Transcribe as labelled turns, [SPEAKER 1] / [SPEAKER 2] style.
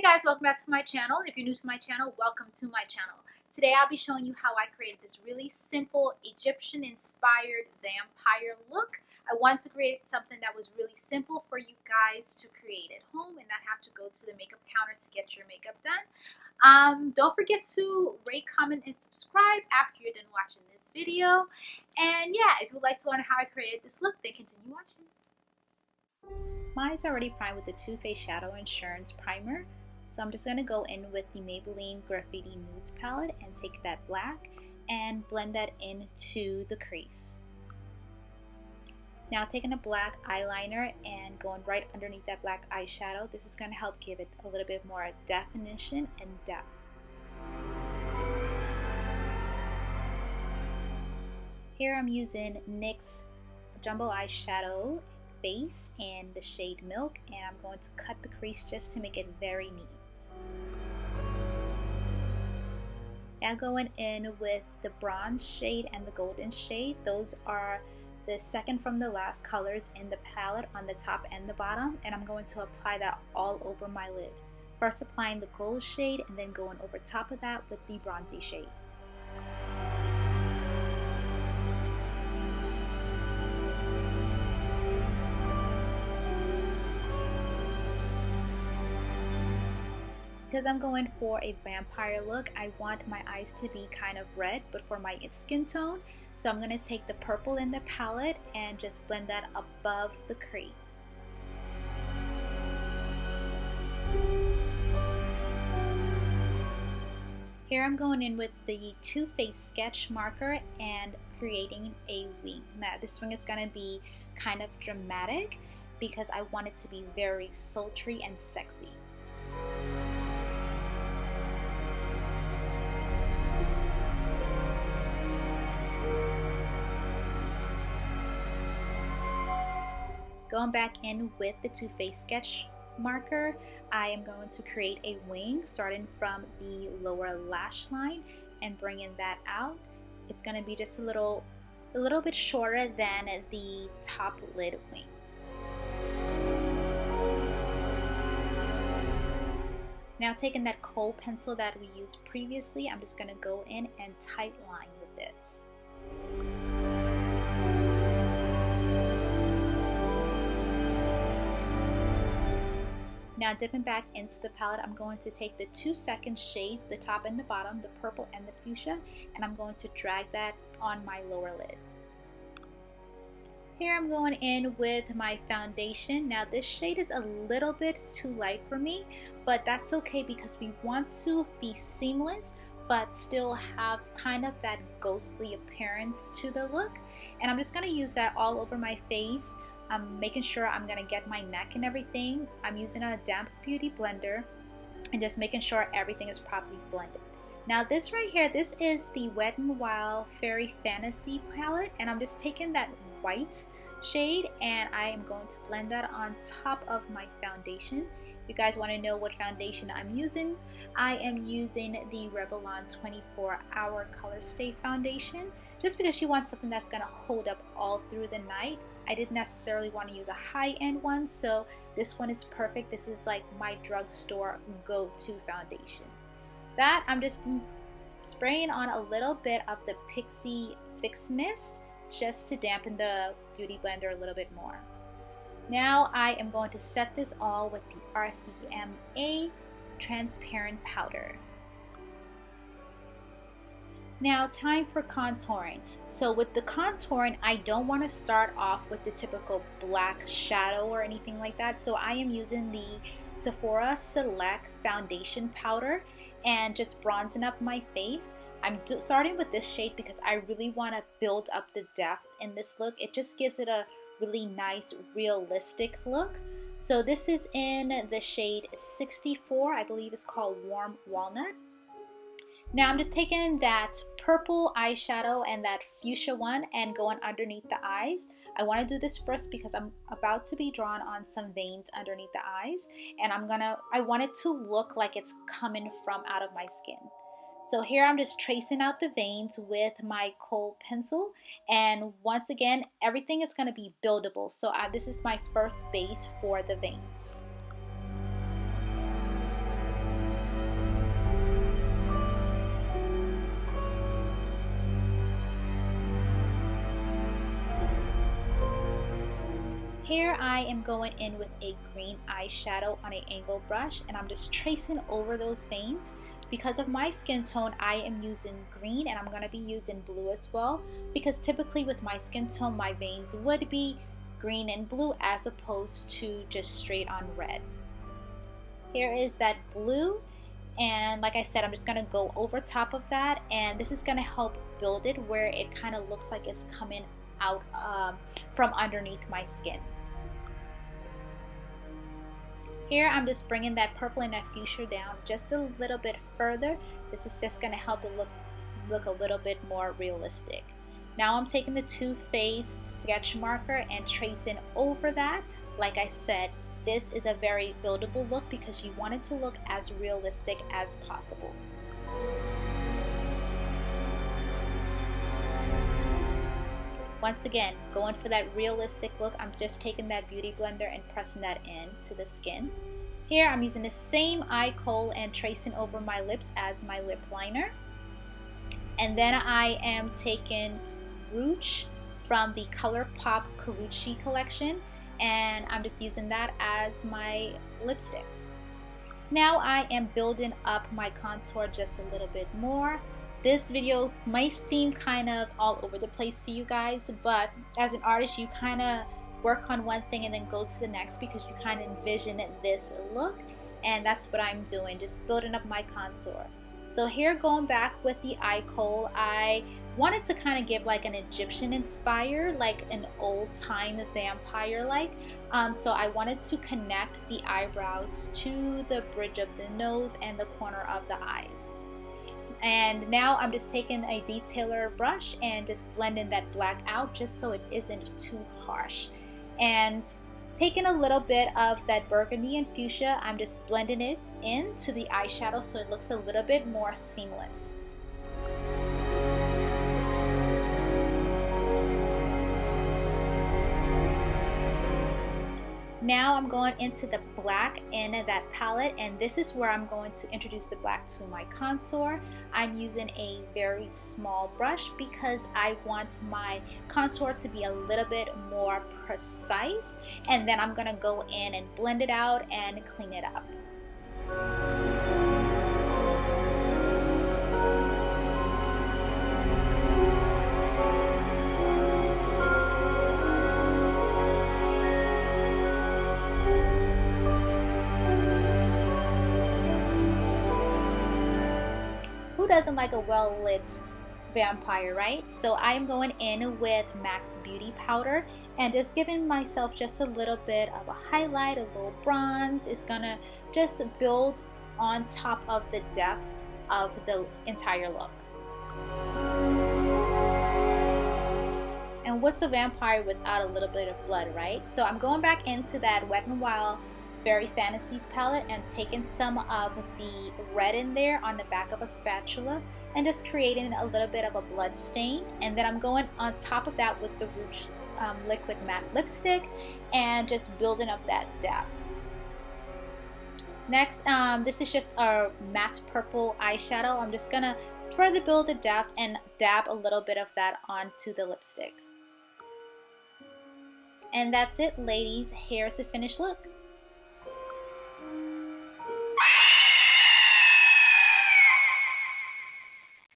[SPEAKER 1] Guys, welcome back to my channel. If you're new to my channel, welcome to my channel. Today I'll be showing you how I created this really simple Egyptian inspired vampire look. I wanted to create something that was really simple for you guys to create at home and not have to go to the makeup counter to get your makeup done. Don't forget to rate, comment, and subscribe after you're done watching this video. And yeah, if you'd like to learn how I created this look, then continue watching. Mine's already primed with the Too Faced Shadow Insurance Primer. So I'm just going to go in with the Maybelline Graffiti Nudes palette and take that black and blend that into the crease. Now taking a black eyeliner and going right underneath that black eyeshadow, this is going to help give it a little bit more definition and depth. Here I'm using NYX Jumbo Eyeshadow Base in the shade Milk, and I'm going to cut the crease just to make it very neat. Now going in with the bronze shade and the golden shade. Those are the second from the last colors in the palette on the top and the bottom, and I'm going to apply that all over my lid. First applying the gold shade and then going over top of that with the bronzy shade. Because I'm going for a vampire look, I want my eyes to be kind of red, but for my skin tone. So I'm going to take the purple in the palette and just blend that above the crease. Here I'm going in with the Too Faced sketch marker and creating a wing. Now this wing is going to be kind of dramatic because I want it to be very sultry and sexy. Going back in with the Too Faced sketch marker, I am going to create a wing starting from the lower lash line and bringing that out. It's going to be just a little bit shorter than the top lid wing. Now taking that Kohl pencil that we used previously, I'm just going to go in and tight line with this. Now dipping back into the palette, I'm going to take the 2 second shades, the top and the bottom, the purple and the fuchsia, and I'm going to drag that on my lower lid. Here I'm going in with my foundation. Now this shade is a little bit too light for me, but that's okay because we want to be seamless but still have kind of that ghostly appearance to the look. And I'm just going to use that all over my face. I'm making sure I'm going to get my neck and everything. I'm using a damp beauty blender and just making sure everything is properly blended. Now this right here, this is the Wet n Wild Fairy Fantasy palette, and I'm just taking that white shade and I am going to blend that on top of my foundation. If you guys want to know what foundation I'm using, I am using the Revlon 24-Hour Color Stay Foundation, just because you want something that's going to hold up all through the night. I didn't necessarily want to use a high-end one, so this one is perfect. This is like my drugstore go-to foundation. That I'm just spraying on a little bit of the Pixie Fix Mist just to dampen the beauty blender a little bit more. Now I am going to set this all with the RCMA transparent powder. Now time for contouring. So with the contouring, I don't want to start off with the typical black shadow or anything like that. So I am using the Sephora Select foundation powder and just bronzing up my face. I'm starting with this shade because I really want to build up the depth in this look. It just gives it a really nice realistic look. So this is in the shade 64. I believe it's called Warm Walnut. Now I'm just taking that purple eyeshadow and that fuchsia one and going underneath the eyes. I want to do this first because I'm about to be drawn on some veins underneath the eyes, and I want it to look like it's coming from out of my skin. So here I'm just tracing out the veins with my Kohl pencil, and once again everything is going to be buildable. So this is my first base for the veins. here I am going in with a green eyeshadow on an angle brush, and I'm just tracing over those veins. Because of my skin tone, I am using green, and I'm going to be using blue as well, because typically with my skin tone, my veins would be green and blue as opposed to just straight on red. Here is that blue, and like I said, I'm just going to go over top of that, and this is going to help build it where it kind of looks like it's coming out from underneath my skin. Here I'm just bringing that purple and that fuchsia down just a little bit further. This is just going to help it look a little bit more realistic. Now I'm taking the Too Faced sketch marker and tracing over that. Like I said, this is a very buildable look because you want it to look as realistic as possible. Once again, going for that realistic look, I'm just taking that beauty blender and pressing that in to the skin. Here I'm using the same eye kohl and tracing over my lips as my lip liner. And then I am taking Rook from the ColourPop Karuchi collection, and I'm just using that as my lipstick. Now I am building up my contour just a little bit more. This video might seem kind of all over the place to you guys, but as an artist, you kind of work on one thing and then go to the next because you kind of envision this look, and that's what I'm doing, just building up my contour. So here, going back with the eye kohl, I wanted to kind of give like an Egyptian inspired, like an old time vampire like. So I wanted to connect the eyebrows to the bridge of the nose and the corner of the eyes. And now I'm just taking a detailer brush and just blending that black out just so it isn't too harsh. And taking a little bit of that burgundy and fuchsia, I'm just blending it into the eyeshadow so it looks a little bit more seamless. Now I'm going into the black in that palette, and this is where I'm going to introduce the black to my contour. I'm using a very small brush because I want my contour to be a little bit more precise, and then I'm going to go in and blend it out and clean it up. Who doesn't like a well-lit vampire, right? So I am going in with MAC's Beauty Powder and just giving myself just a little bit of a highlight, a little bronze. It's gonna just build on top of the depth of the entire look. And what's a vampire without a little bit of blood, right? So I'm going back into that Wet n Wild Fairy Fantasies palette and taking some of the red in there on the back of a spatula and just creating a little bit of a blood stain. And then I'm going on top of that with the Rook liquid matte lipstick and just building up that depth. Next, this is just a matte purple eyeshadow. I'm just gonna further build the depth and dab a little bit of that onto the lipstick. And that's it, ladies. Here's the finished look.